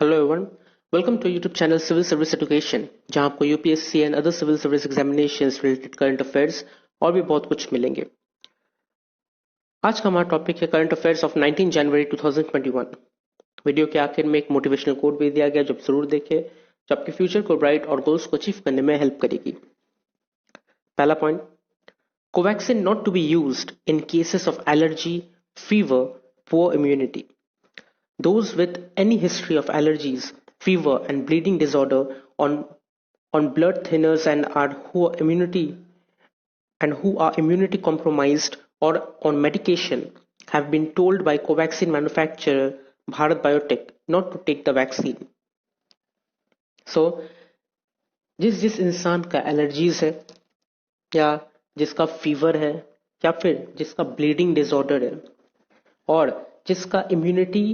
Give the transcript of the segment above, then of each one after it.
Hello everyone, welcome to YouTube channel civil service education, जहां आपको UPSC and other civil service examinations related current affairs और भी बहुत कुछ मिलेंगे। आज का हमारा टॉपिक है current affairs of 19 January 2021। Video के आखिर में एक मोटिवेशनल कोट भी दिया गया जो जरूर देखें, जो आपके फ्यूचर को ब्राइट और गोल्स को अचीव करने में हेल्प करेगी। पहला point, Covaxin not to be used in cases of allergy, fever, poor immunity. Those with any history of allergies, fever, and bleeding disorder on blood thinners and who are immunity compromised or on medication have been told by Covaxin manufacturer Bharat Biotech not to take the vaccine. So, जिस इंसान का allergies है या जिसका fever है या फिर जिसका ब्लीडिंग डिसऑर्डर है और जिसका इम्यूनिटी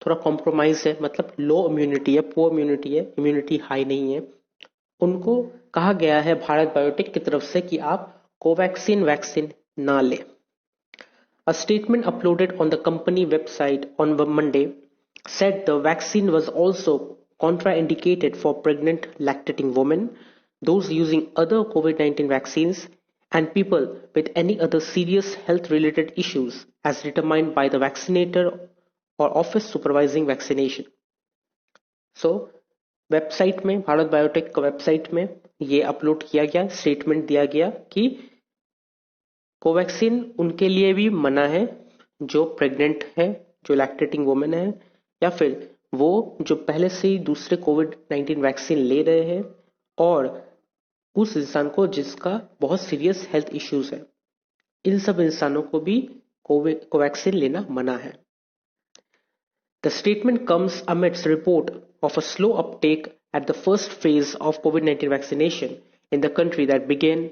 थोड़ा कॉम्प्रोमाइज है, मतलब लो इम्यूनिटी है, पुअर इम्यूनिटी है, इम्यूनिटी हाई नहीं है, उनको कहा गया है भारत बायोटेक की तरफ से कि आप कोवैक्सीन वैक्सीन ना लें। A statement uploaded on the company website on Monday said the vaccine was also contraindicated for pregnant lactating women, those using other COVID-19 vaccines, and people with any other serious health-related issues as determined by the vaccinator or office supervising vaccination. So, website में, Bharat biotech का website में ये upload किया गया, statement दिया गया कि Covaxin उनके लिए भी मना है जो प्रेग्नेंट है, जो लैक्टेटिंग वुमेन है, या फिर वो जो पहले से ही दूसरे कोविड-19 वैक्सीन ले रहे हैं और उस इंसान को जिसका बहुत सीरियस हेल्थ इश्यूज है, इन सब इंसानों को भी कोवैक्सीन लेना मना है। The statement comes amidst report of a slow uptake at the first phase of COVID-19 vaccination in the country that began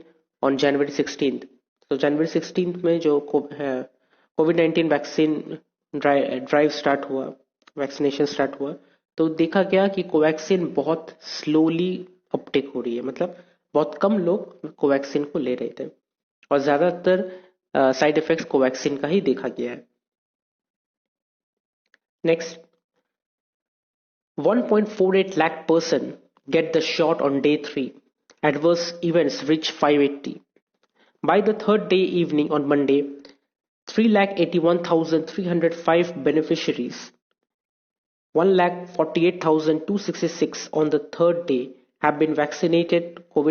on January 16th. So January 16th में जो COVID-19 वैक्सीन ड्राइव स्टार्ट हुआ, vaccination start हुआ, तो देखा गया कि Covaxin बहुत slowly Uptake हो रही है, मतलब बहुत कम लोग कोवैक्सीन को ले रहे थे और ज्यादातर साइड इफेक्ट्स कोवैक्सीन का ही देखा गया है। Next, 1.48 lakh person get the shot on day 3. Adverse events reach 580. By the third day evening on Monday, 3,81,305 beneficiaries, 1,48,266 on the third day have been vaccinated for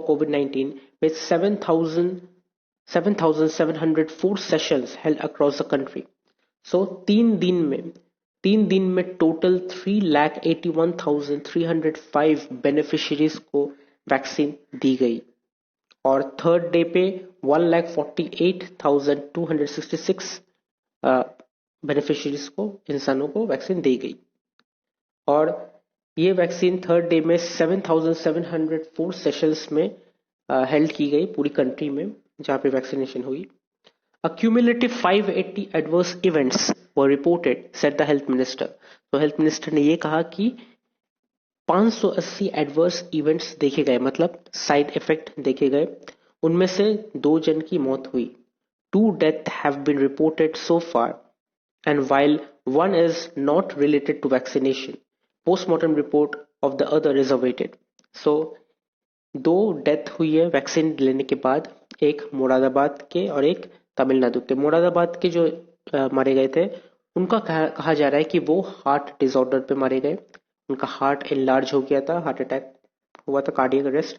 COVID-19 with 7,704 sessions held across the country. So, तीन दिन में total 3,81,305 beneficiaries को vaccine दी गई और third day पे 1,48,266 beneficiaries को, इंसानों को वैक्सीन दी गई और ये वैक्सीन थर्ड डे में 7,704 सेशंस में हेल्ड की गई पूरी कंट्री में जहां पे वैक्सीनेशन हुई। A cumulative 580 adverse events were reported, said the health minister. तो हेल्थ मिनिस्टर ने ये कहा कि 580 एडवर्स इवेंट्स देखे गए, मतलब साइड इफेक्ट देखे गए, उनमें से 2 जन की मौत हुई। 2 deaths have been reported so far, and while one is not related to vaccination, postmortem report of the other is awaited. So 2 death हुई है वैक्सीन लेने के बाद, एक मुरादाबाद के और एक तमिलनाडु के। मुरादाबाद के जो मारे गए थे उनका कहा जा रहा है कि वो हार्ट डिसऑर्डर पे मारे गए, उनका हार्ट एनलार्ज हो गया था, हार्ट अटैक हुआ था, कार्डियक अरेस्ट,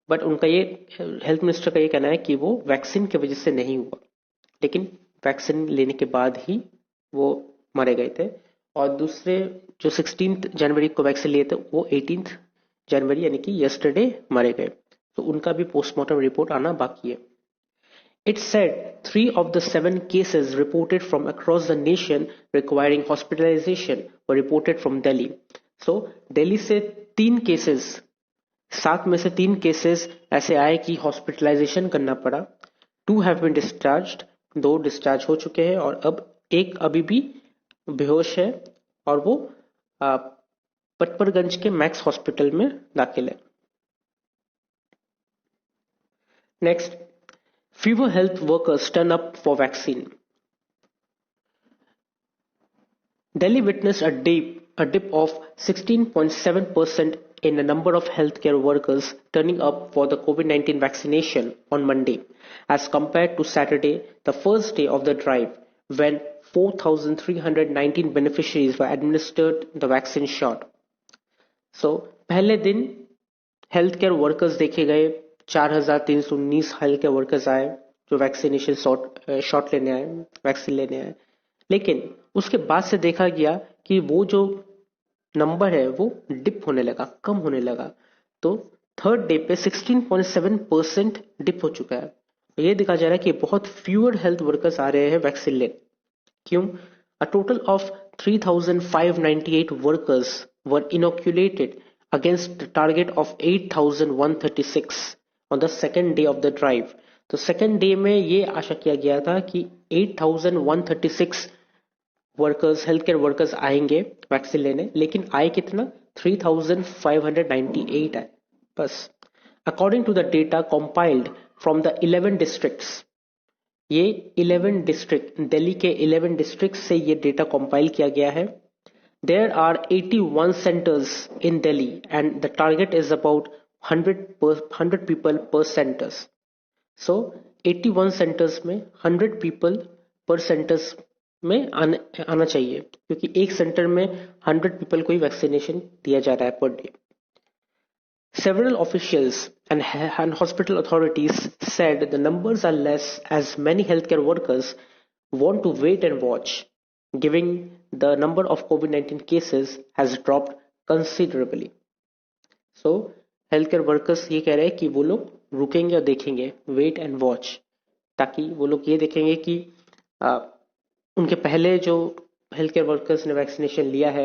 बट उनका ये हेल्थ मिनिस्टर का ये कहना है कि वो वैक्सीन की वजह से नहीं हुआ, लेकिन वैक्सीन लेने के बाद ही वो मारे गए थे। और दूसरे जो 16 जनवरी को वैक्सीन लिए थे वो 18 जनवरी यानी कि यस्टरडे मारे गए, तो उनका भी पोस्टमार्टम रिपोर्ट आना बाकी है। It said 3 of the 7 cases reported from across the nation requiring hospitalization were reported from Delhi. So, Delhi से 3 केसेस, 7 में से 3 केसेस ऐसे आए कि हॉस्पिटलाइजेशन करना पड़ा। 2 have been discharged, 2 डिस्चार्ज हो चुके हैं और अब एक अभी भी बेहोश है और वो पटपरगंज के मैक्स हॉस्पिटल में दाखिल है। Next, fewer health workers turn up for vaccine. Delhi witnessed a dip of 16.7% in the number of healthcare workers turning up for the COVID-19 vaccination on Monday, as compared to Saturday, the first day of the drive, when 4,319 beneficiaries were administered the vaccine shot. So, पहले दिन health care workers देखे गए 4,319 health care workers आए जो vaccination shot लेने आए, vaccine लेने आए। लेकिन उसके बाद से देखा गया कि वो जो नंबर है वो डिप होने लगा, कम होने लगा। तो थर्ड डे पे 16.7% डिप हो चुका है। ये देखा जा रहा है कि बहुत फ्यूअर हेल्थ वर्कर्स आ रहे हैं वैक्सीन लेने। क्यों? A total of 3,598 workers were inoculated against the target of 8,136 on the second day of the drive. तो सेकेंड डे में ये आशा किया गया था कि 8,136 वर्कर्स, हेल्थ केयर वर्कर्स आएंगे वैक्सीन लेने, लेकिन आए कितना? 3,598 आए बस। According to the data compiled from the 11 districts, ये 11 डिस्ट्रिक्ट, दिल्ली के 11 डिस्ट्रिक्ट से ये डेटा कंपाइल किया गया है। There are 81 centres in Delhi and the target is about 100 people per centres. So 81 centres में 100 पीपल पर सेंटर्स में आना चाहिए, क्योंकि एक सेंटर में 100 पीपल को ही वैक्सीनेशन दिया जा रहा है per day. Several officials and hospital authorities said the numbers are less as many healthcare workers want to wait and watch, given the number of COVID-19 cases has dropped considerably. So, healthcare workers ये कह रहे हैं कि वो लोग रुकेंगे और देखेंगे, wait and watch, ताकि वो लोग ये देखेंगे कि उनके पहले जो हेल्थकेयर वर्कर्स ने वैक्सीनेशन लिया है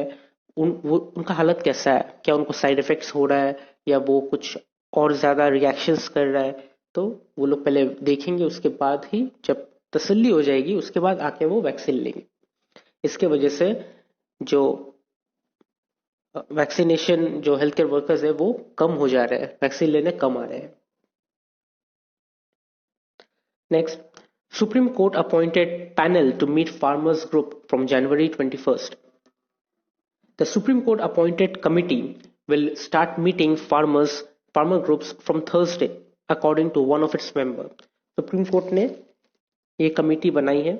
उनका हालत कैसा है, क्या उनको साइड इफेक्ट्स हो रहा है या वो कुछ और ज्यादा रिएक्शंस कर रहा है। तो वो लोग पहले देखेंगे, उसके बाद ही जब तसल्ली हो जाएगी उसके बाद आके वो वैक्सीन लेंगे। इसके वजह से जो वैक्सीनेशन, जो हेल्थ केयर वर्कर्स है वो कम हो जा रहे हैं, वैक्सीन लेने कम आ रहे हैं। Next, Supreme Court appointed panel to meet farmers group from January 21st. The Supreme Court appointed committee will start meeting farmer groups from Thursday, according to one of its members. Supreme court ने ये committee बनाई है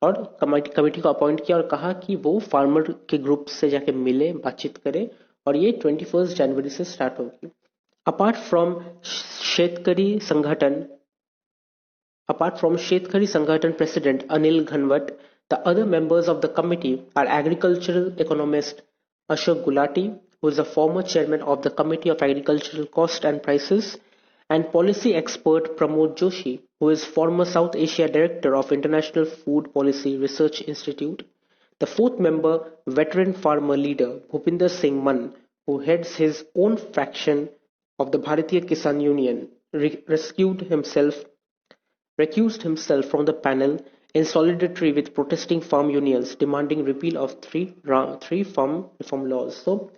और committee को appoint किया और कहा कि वो फार्मर के ग्रुप से जाके मिले, बातचीत करे, और ये 21 जनवरी से स्टार्ट होगी। अपार्ट फ्रॉम शेतकरी संगठन president Anil Ghanwat, the other members of the committee are agricultural economist Ashok Gulati, who is a former chairman of the Committee of Agricultural Cost and Prices, and policy expert Pramod Joshi, who is former South Asia Director of International Food Policy Research Institute. The fourth member, veteran farmer leader Bhupinder Singh Mann, who heads his own faction of the Bharatiya Kisan Union, recused himself from the panel in solidarity with protesting farm unions demanding repeal of three farm reform laws. So,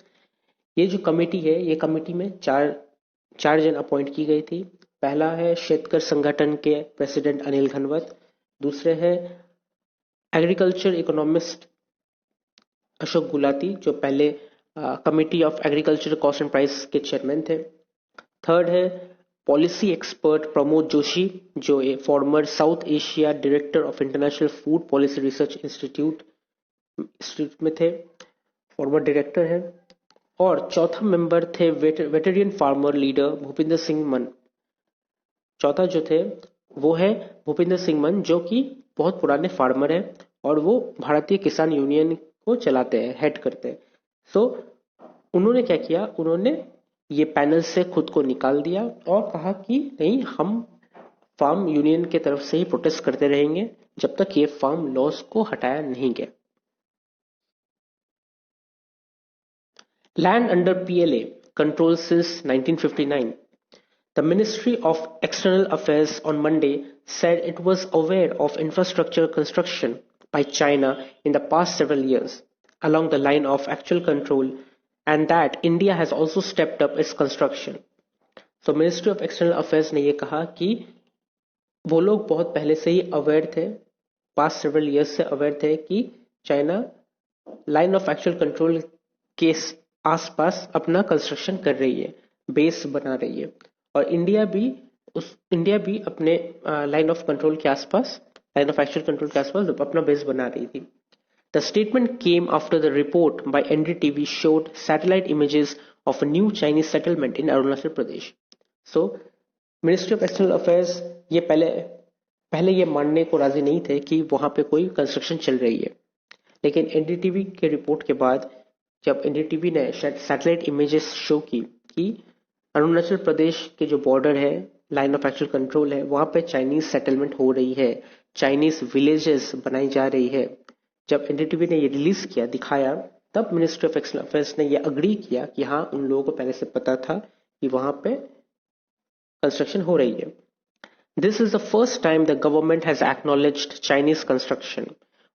ये जो committee है, ये committee में चार जन appoint की गई थी। पहला है शेतकर संगठन के प्रेसिडेंट अनिल घनवत, दूसरे है एग्रीकल्चर इकोनॉमिस्ट अशोक गुलाटी जो पहले committee of agriculture cost and price के चेयरमैन थे, थर्ड है पॉलिसी एक्सपर्ट प्रमोद जोशी जो ए farmer south Asia director of international food policy research institute में थे, फॉर्मर डायरेक्टर है, और चौथा मेंबर थे veteran farmer leader Bhupinder Singh मन। चौथा जो थे वो है भूपिंदर सिंह मन, जो कि बहुत पुराने फार्मर है और वो भारतीय किसान यूनियन को चलाते हैं, हेड करते हैं। सो उन्होंने क्या किया, उन्होंने ये पैनल से खुद को निकाल दिया और कहा कि नहीं, हम फार्म यूनियन के तरफ से ही प्रोटेस्ट करते रहेंगे जब तक ये फार्म लॉस को हटाया नहीं गया। Land under PLA control since 1959. The Ministry of External Affairs on Monday said it was aware of infrastructure construction by China in the past several years along the line of actual control, and that India has also stepped up its construction. So Ministry of External Affairs ने ये कहा कि वो लोग बहुत पहले से ही aware थे, पास्ट सेवरल ईयर्स से अवेयर थे कि China line of actual control के आसपास अपना कंस्ट्रक्शन कर रही है, बेस बना रही है। और इंडिया भी अपने लाइन ऑफ कंट्रोल के आसपास, लाइन ऑफ एक्चुअल कंट्रोल के आसपास अपना बेस बना रही थी। The statement came after the report by NDTV showed satellite images of a new Chinese settlement in Arunachal Pradesh. So, Ministry of External Affairs ये पहले ये मानने को राजी नहीं थे कि वहां पे कोई कंस्ट्रक्शन चल रही है, लेकिन एनडीटीवी के रिपोर्ट के बाद जब एनडीटीवी ने सैटेलाइट इमेजेस शो की कि अरुणाचल प्रदेश के जो बॉर्डर है, लाइन ऑफ एक्चुअल कंट्रोल है, वहां पे चाइनीज सेटलमेंट हो रही है, चाइनीज विलेजेस बनाई जा रही है, जब एनडीटीवी ने ये रिलीज किया, दिखाया, तब मिनिस्ट्री ऑफ एक्सटर्नल अफेयर्स ने ये अग्री किया कि हाँ, उन लोगों को पहले से पता था कि वहां पे कंस्ट्रक्शन हो रही है। This is the first time the government has acknowledged Chinese construction,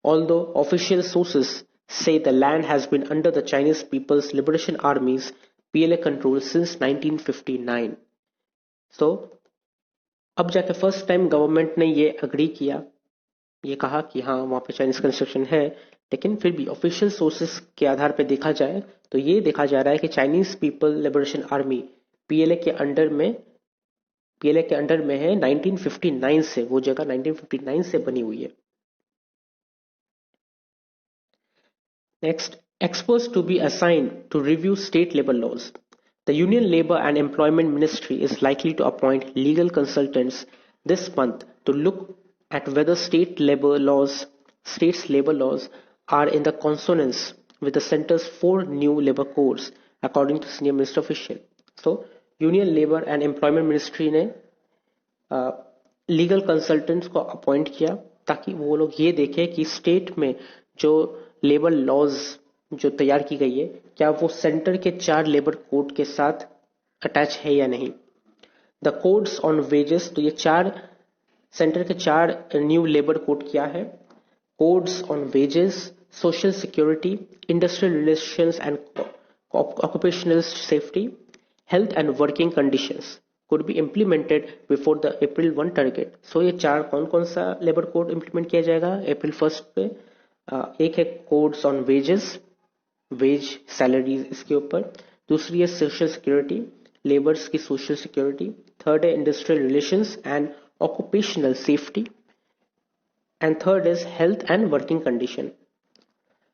although official sources say the land has been under the Chinese People's Liberation Army's PLA control since 1959. So, अब जाके फर्स्ट टाइम गवर्नमेंट ने ये agree किया, ये कहा कि हाँ, वहां पे चाइनीज कंस्ट्रक्शन है, लेकिन फिर भी ऑफिशियल सोर्सेस के आधार पे देखा जाए तो ये देखा जा रहा है कि Chinese people liberation army PLA के अंडर में है 1959 से, वो जगह 1959 से बनी हुई है। Next, experts to be assigned to review state labor laws. The Union Labor and Employment Ministry is likely to appoint legal consultants this month to look at whether states labor laws are in the consonance with the center's 4 new labor codes, according to senior minister official. So, union labour and employment ministry ने legal consultants को appoint किया ताकि वो लोग ये देखें कि state में जो लेबर लॉज जो तैयार की गई है, क्या वो सेंटर के 4 लेबर कोड के साथ अटैच है या नहीं। द कोड्स ऑन वेजेस, तो ये सेंटर के 4 न्यू लेबर कोड क्या है? Codes on wages, social security, industrial relations and occupational safety, health and working conditions could be implemented before the April 1 target. So ये 4 कौन सा लेबर कोड इंप्लीमेंट किया जाएगा अप्रैल 1 पे? एक है codes on wages, wage salaries इसके ऊपर, दूसरी है सोशल सिक्योरिटी, लेबर्स की सोशल सिक्योरिटी, थर्ड है industrial relations and occupational safety, and third is health and working condition.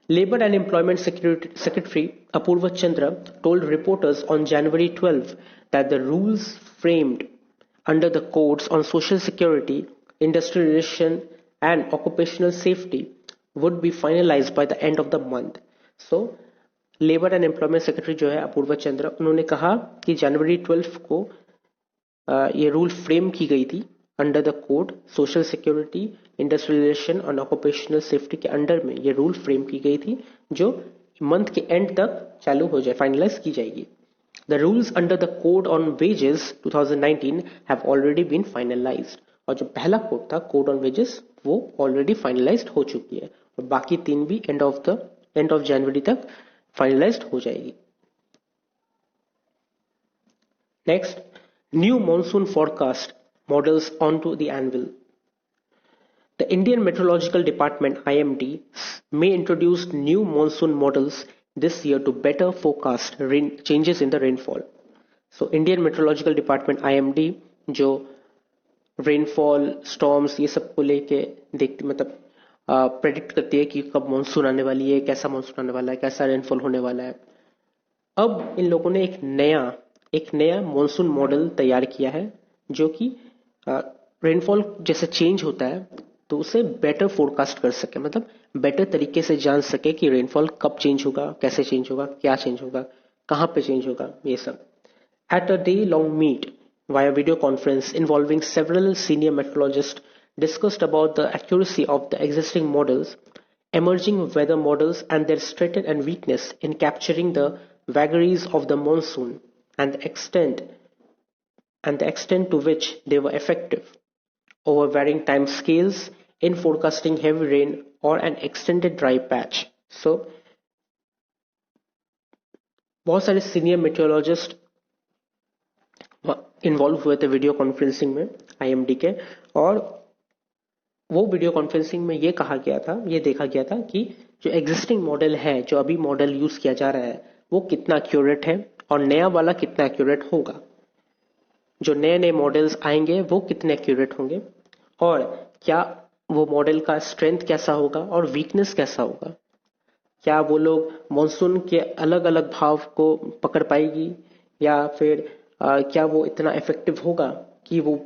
Labor and Employment Secretary Apurva Chandra told reporters on January 12 that the rules framed under the codes on social security, industrial relation and occupational safety would be finalized by the end of the month. So, Labor and Employment Secretary जो है अपूर्वा चंद्र, उन्होंने कहा कि जनवरी 12 को ये rule frame की गई थी under the code social security, industrial relation और ऑक्यूपेशनल सेफ्टी के अंडर में ये रूल फ्रेम की गई थी जो मंथ के एंड तक चालू हो जाए, फाइनलाइज की जाएगी. The rules under the code on wages 2019 have already been finalised, और जो पहला कोड था कोड ऑन वेजेस वो ऑलरेडी फाइनलाइज्ड हो चुकी है, और बाकी 3 भी एंड ऑफ जनवरी तक फाइनलाइज्ड हो जाएगी. Next, new monsoon forecast models onto the Anvil. The Indian Meteorological Department IMD may introduce new monsoon models this year to better forecast changes in the rainfall. So Indian Meteorological Department IMD जो rainfall, storms ये सब को लेके देखती, मतलब predict करती है कि कब मॉनसून आने वाली है, कैसा मॉनसून आने वाला है, कैसा रेनफॉल होने वाला है. अब इन लोगों ने एक नया मॉनसून मॉडल तैयार किया है जो कि रेनफॉल जैसे चेंज होता है तो उसे बेटर फोरकास्ट कर सके, मतलब बेटर तरीके से जान सके कि रेनफॉल कब चेंज होगा, कैसे चेंज होगा, क्या चेंज होगा, कहां पे चेंज होगा, ये सब. At a day long meet via video conference involving several senior meteorologists discussed about the accuracy of the existing models, emerging weather models and their strength and weakness in capturing the vagaries of the monsoon and the extent to which they were effective over varying time scales in forecasting heavy rain or an extended dry patch. So, बहुत सारे senior metrologist involve हुए थे video conferencing में IMD के, और वो video conferencing में ये कहा गया था, ये देखा गया था कि जो एग्जिस्टिंग मॉडल है, जो अभी मॉडल यूज किया जा रहा है, वो कितना एक्यूरेट है और नया वाला कितना एक्यूरेट होगा। जो नए नए मॉडल्स आएंगे वो कितने एक्यूरेट होंगे और क्या वो मॉडल का स्ट्रेंथ कैसा होगा और वीकनेस कैसा होगा। क्या वो लोग मॉनसून के अलग अलग भाव को पकड़ पाएगी या फिर क्या वो इतना इफेक्टिव होगा कि वो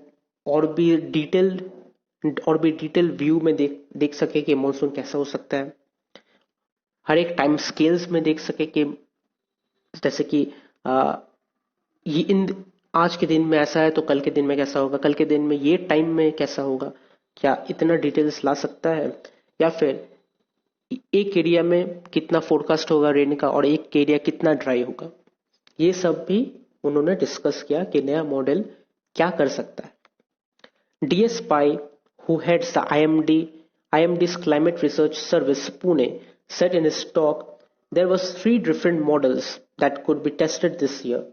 और भी डिटेल व्यू में देख सके कि मॉनसून कैसा हो सकता है। हर एक टाइम स्केल्स में देख सके कि जैसे कि ये इन आज के दिन में ऐसा है तो कल के दिन में कैसा होगा, कल के दिन में ये टाइम में कैसा होगा। क्या इतना डिटेल्स ला सकता है या फिर एक एरिया में कितना फोरकास्ट होगा रेन का और एक एरिया कितना ड्राई होगा। ये सब भी उन्होंने डिस्कस किया कि नया मॉडल क्या कर सकता है। DS Pai, who heads the IMD's Climate Research Service Pune, said in his talk there was 3 different models that could be tested this year.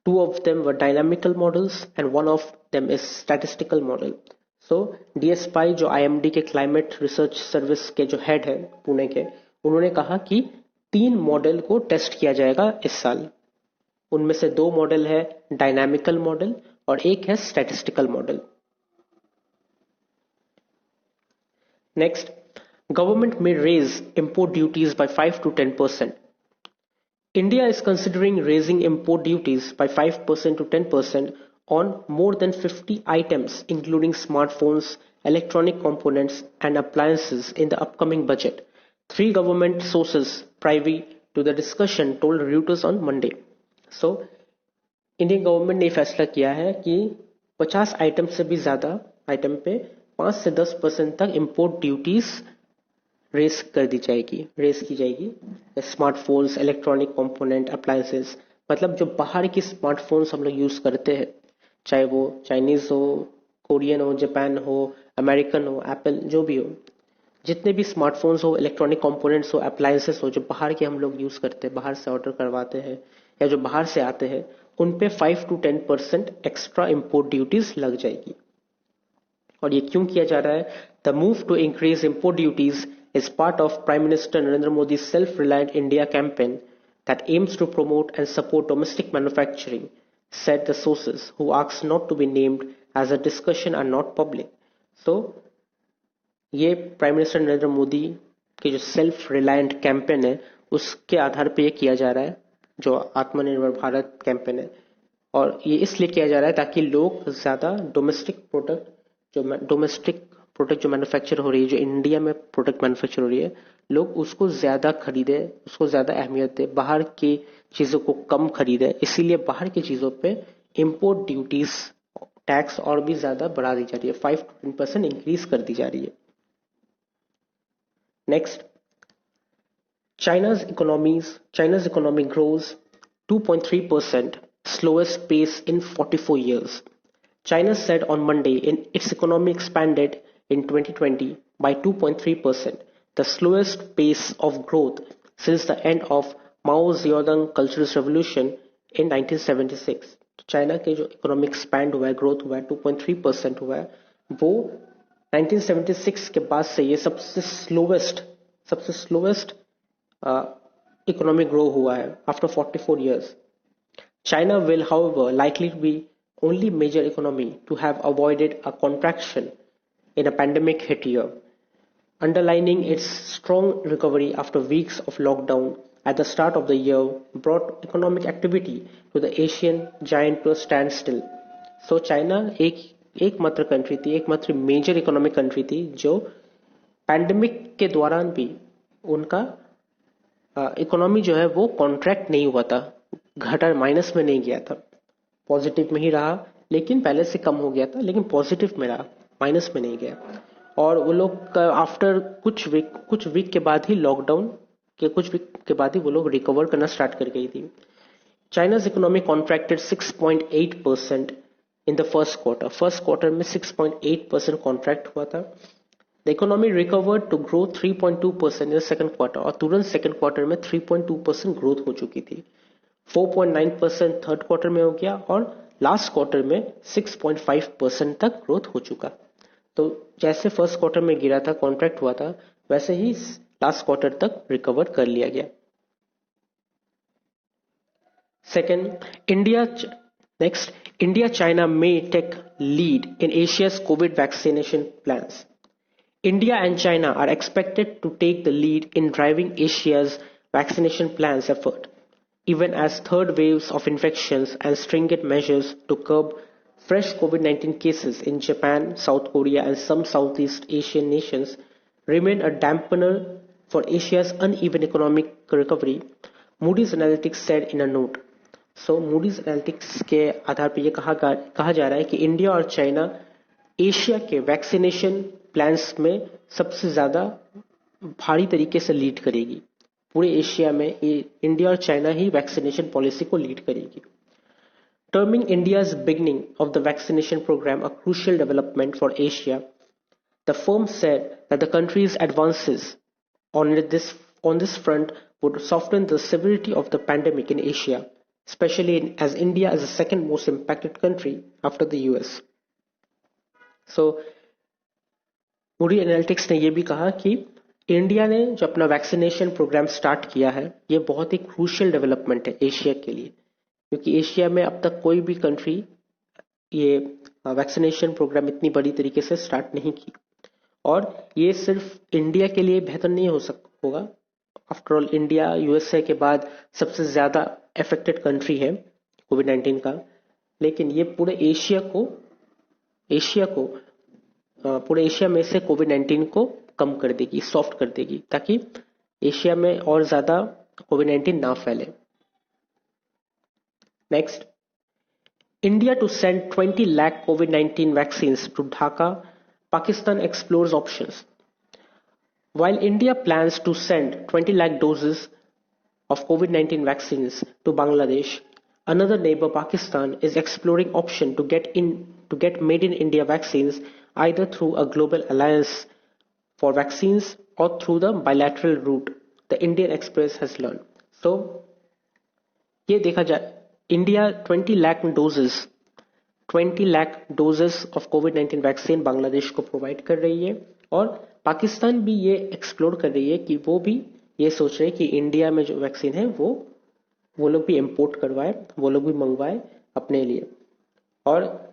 2 of them were dynamical models and one of them is statistical model. So DS Pai जो IMD के climate research service के जो head है पुणे के, उन्होंने कहा कि 3 model को टेस्ट किया जाएगा इस साल। उनमें से 2 मॉडल है डायनामिकल मॉडल और एक है statistical model. Next, government may raise import duties by 5 to 10%. India is considering raising import duties by 5% to 10% on more than 50 items including smartphones, electronic components and appliances in the upcoming budget. 3 government sources privy to the discussion told Reuters on Monday. So, Indian government ने फैसला किया है कि 50 item से भी ज्यादा item पे 5 से 10% तक इंपोर्ट ड्यूटीज रेस की जाएगी। स्मार्टफोन्स, इलेक्ट्रॉनिक कंपोनेंट, अप्लायंसेस, मतलब जो बाहर की स्मार्टफोन्स हम लोग यूज करते हैं, चाहे वो चाइनीज हो, कोरियन हो, जापान हो, अमेरिकन हो, एप्पल, जो भी हो, जितने भी स्मार्टफोन्स हो, इलेक्ट्रॉनिक कंपोनेंट्स हो, अप्लायंसेस हो, जो बाहर के हम लोग यूज करते हैं, बाहर से ऑर्डर करवाते हैं या जो बाहर से आते हैं, उन पे 5 to 10% एक्स्ट्रा इंपोर्ट ड्यूटीज लग जाएगी। और ये क्यों किया जा रहा है? The move to increase import duties is part of prime minister Narendra Modi self reliant India campaign that aims to promote and support domestic manufacturing, said the sources who asked not to be named as a discussion are not public. So ये prime minister Narendra Modi के जो self reliant campaign है उसके आधार पे ये किया जा रहा है, जो आत्मनिर्भर भारत कैंपेन है। और ये इसलिए किया जा रहा है ताकि लोग ज्यादा डोमेस्टिक प्रोडक्ट जो मैन्युफैक्चर हो रही है, जो इंडिया में प्रोडक्ट मैन्युफैक्चर हो रही है, लोग उसको ज्यादा खरीदे, उसको ज्यादा अहमियत दे, बाहर की चीजों को कम खरीदे। इसीलिए बाहर की चीजों पे इंपोर्ट ड्यूटीज टैक्स और भी ज्यादा बढ़ा दी जा रही है, 5 to 10% इंक्रीज कर दी जा रही है। Next, China's economy grows 2.3%, slowest pace in 44 years. China said on Monday its economy expanded in 2020 by 2.3%, the slowest pace of growth since the end of Mao Zedong Cultural Revolution in 1976. China के जो economic expand हुआ है, growth हुआ है, 2.3% हुआ है, वो 1976 के बाद से ये सबसे स्लोवेस्ट economic grow हुआ है after 44 years. China will, however, likely be only major economy to have avoided a contraction in a pandemic hit year, underlining its strong recovery after weeks of lockdown at the start of the year brought economic activity to the Asian giant to a standstill. So China एकमात्र country थी, एकमात्र major economic country थी जो pandemic के दौरान भी उनका economy जो है वो कॉन्ट्रैक्ट नहीं हुआ था, घटा, माइनस में नहीं गया था, पॉजिटिव में ही रहा, लेकिन पहले से कम हो गया था, लेकिन पॉजिटिव में रहा, माइनस में नहीं गया। और वो लोग आफ्टर कुछ वीक के बाद ही लॉकडाउन के कुछ वीक के बाद ही वो लोग रिकवर करना स्टार्ट कर गई थी। China's economy contracted 6.8% in the first quarter में 6.8% कॉन्ट्रैक्ट हुआ था। The economy recovered to grow 3.2% in the second quarter और तुरंत सेकंड क्वार्टर में 3.2% ग्रोथ हो चुकी थी। 4.9% थर्ड क्वार्टर में हो गया और लास्ट क्वार्टर में 6.5% तक ग्रोथ हो चुका। तो जैसे फर्स्ट क्वार्टर में गिरा था, कॉन्ट्रैक्ट हुआ था, वैसे ही लास्ट क्वार्टर तक रिकवर कर लिया गया. Second, India next, India China may take lead in Asia's COVID vaccination plans. India and China are expected to take the lead in driving Asia's vaccination plans effort, even as third waves of infections and stringent measures to curb fresh COVID-19 cases in Japan, South Korea, and some Southeast Asian nations remain a dampener for Asia's uneven economic recovery, Moody's Analytics said in a note. So Moody's analytics के आधार पर यह कहा जा रहा है कि India और China Asia के वैक्सीनेशन प्लान्स में सबसे ज्यादा भारी तरीके से लीड करेगी. पूरे एशिया में इंडिया और चाइना ही वैक्सीनेशन पॉलिसी को लीड करेगी. Terming India's beginning of the vaccination programme a crucial development for Asia, the firm said that the country's advances on this front would soften the severity of the pandemic in Asia, especially as India is the second most impacted country after the US. So, Moody Analytics ने ये भी कहा कि India ने जो अपना vaccination programme start किया है, ये बहुत ही क्रूशियल डेवलपमेंट है एशिया के लिए, क्योंकि एशिया में अब तक कोई भी कंट्री ये वैक्सीनेशन प्रोग्राम इतनी बड़ी तरीके से स्टार्ट नहीं की. और ये सिर्फ इंडिया के लिए बेहतर नहीं होगा. आफ्टर ऑल इंडिया यूएसए के बाद सबसे ज्यादा अफेक्टेड कंट्री है कोविड-19 का, लेकिन ये पूरे एशिया में से कोविड-19 को कम कर देगी, सॉफ्ट कर देगी, ताकि एशिया में और ज्यादा कोविड-19 ना फैले. Next, India to send 20 lakh COVID-19 vaccines to Dhaka, Pakistan explores options. While India plans to send 20 lakh doses of COVID-19 vaccines to Bangladesh, another neighbor Pakistan is exploring option to get made in India vaccines either through a global alliance for vaccines or through the bilateral route, the Indian Express has learned. So, ये देखा जाए, India 20 lakh doses of COVID-19 vaccine Bangladesh को provide कर रही है, और पाकिस्तान भी ये एक्सप्लोर कर रही है कि वो भी ये सोच रहे हैं कि इंडिया में जो वैक्सीन है वो लोग भी इंपोर्ट करवाए, वो लोग भी मंगवाए अपने लिए. और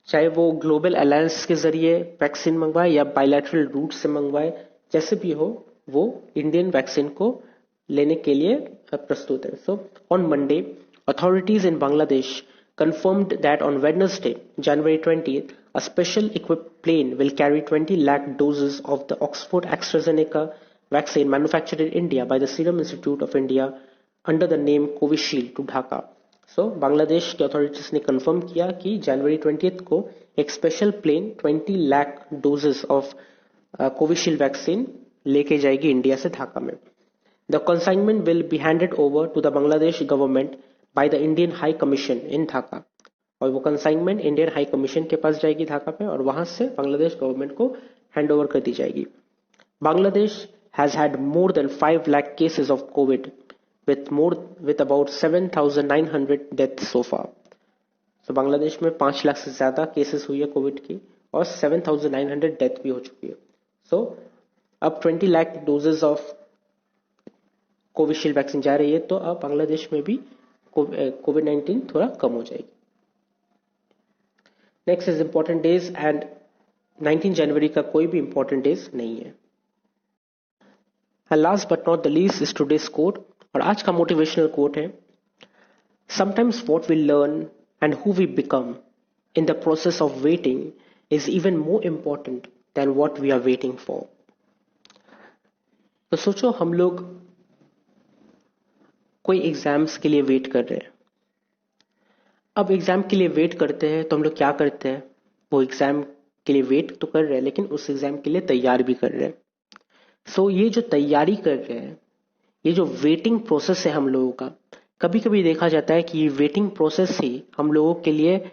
चाहे वो ग्लोबल अलायंस के जरिए वैक्सीन मंगवाए या बायलैटरल रूट से मंगवाए, जैसे भी हो वो इंडियन वैक्सीन को लेने के लिए प्रस्तुत है. So on Monday, authorities in Bangladesh confirmed that on Wednesday, January 20th, a special equipped plane will carry 20 lakh doses of the Oxford AstraZeneca vaccine manufactured in India by the Serum Institute of India under the name Covishield to Dhaka. So, Bangladesh के authorities ने confirm किया कि जनवरी 20th को एक special plane 20 lakh doses of Covishield vaccine लेके जाएगी India से ढाका में. The consignment will be handed over to the Bangladesh government by the Indian High Commission in Dhaka. और वो कंसाइनमेंट इंडियन हाई कमीशन के पास जाएगी ढाका पे, और वहां से बांग्लादेश गवर्नमेंट को हैंड ओवर कर दी जाएगी. Bangladesh has had more than 5 lakh cases of Covid with about 7,900 deaths so far. तो बांग्लादेश में 5 लाख से ज्यादा केसेस हुई है कोविड की, और 7,900 डेथ भी हो चुकी है. सो अब 20 lakh doses of Covishield vaccine जा रही है, तो अब बांग्लादेश में भी कोविड-19 थोड़ा कम हो जाएगी. Next is important days, and 19 जनवरी का कोई भी इंपॉर्टेंट डेज नहीं है. And last but not the least is today's quote, और आज का मोटिवेशनल कोट है, sometimes what we learn and who we become in the process of waiting is even more important than what we are waiting for. तो सोचो, हम लोग कोई exams के लिए वेट कर रहे हैं. अब एग्जाम के लिए वेट करते हैं तो हम लोग क्या करते हैं, वो एग्जाम के लिए वेट तो कर रहे हैं, लेकिन उस एग्जाम के लिए तैयार भी कर रहे हैं. सो ये जो तैयारी कर रहे हैं, ये जो वेटिंग प्रोसेस है हम लोगों का, कभी कभी देखा जाता है कि ये वेटिंग प्रोसेस ही हम लोगों के लिए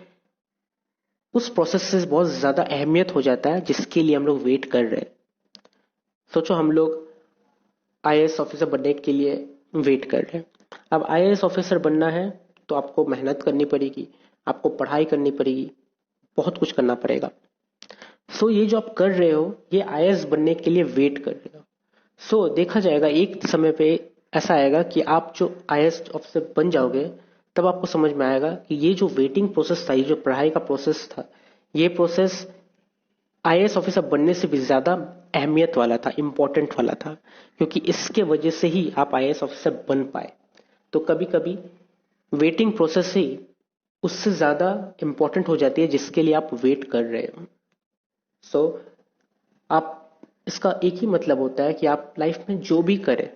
उस प्रोसेस से बहुत ज्यादा अहमियत हो जाता है जिसके लिए हम लोग वेट कर रहे हैं. सोचो, हम लोग आईएएस ऑफिसर बनने के लिए वेट कर रहे हैं. अब आईएएस ऑफिसर बनना है तो आपको मेहनत करनी पड़ेगी, आपको पढ़ाई करनी पड़ेगी, बहुत कुछ करना पड़ेगा. सो ये जो आप कर रहे हो ये आईएएस बनने के लिए वेट कर रहे हो। सो देखा जाएगा एक समय पे ऐसा आएगा कि आप जो आईएएस ऑफिसर बन जाओगे तब आपको समझ में आएगा कि ये जो वेटिंग प्रोसेस था, ये जो पढ़ाई का प्रोसेस था, ये प्रोसेस आईएएस ऑफिसर बनने से भी ज्यादा अहमियत वाला था, इंपॉर्टेंट वाला था, क्योंकि इसके वजह से ही आप आईएएस ऑफिसर बन पाए। तो कभी कभी वेटिंग प्रोसेस ही उससे ज्यादा इंपॉर्टेंट हो जाती है जिसके लिए आप वेट कर रहे हो। सो आप इसका एक ही मतलब होता है कि आप लाइफ में जो भी करें,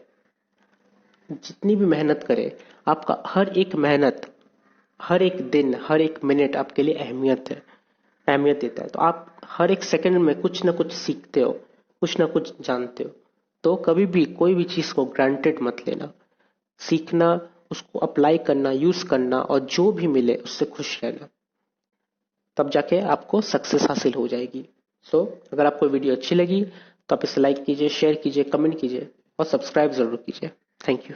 जितनी भी मेहनत करें, आपका हर एक मेहनत, हर एक दिन, हर एक मिनट आपके लिए अहमियत देता है। तो आप हर एक सेकंड में कुछ ना कुछ सीखते हो, कुछ ना कुछ जानते हो। तो कभी भी कोई भी चीज को ग्रांटेड मत लेना, सीखना, उसको अप्लाई करना, यूज करना और जो भी मिले उससे खुश रहना, तब जाके आपको सक्सेस हासिल हो जाएगी। सो अगर आपको वीडियो अच्छी लगी तो आप इसे लाइक कीजिए, शेयर कीजिए, कमेंट कीजिए और सब्सक्राइब जरूर कीजिए। Thank you.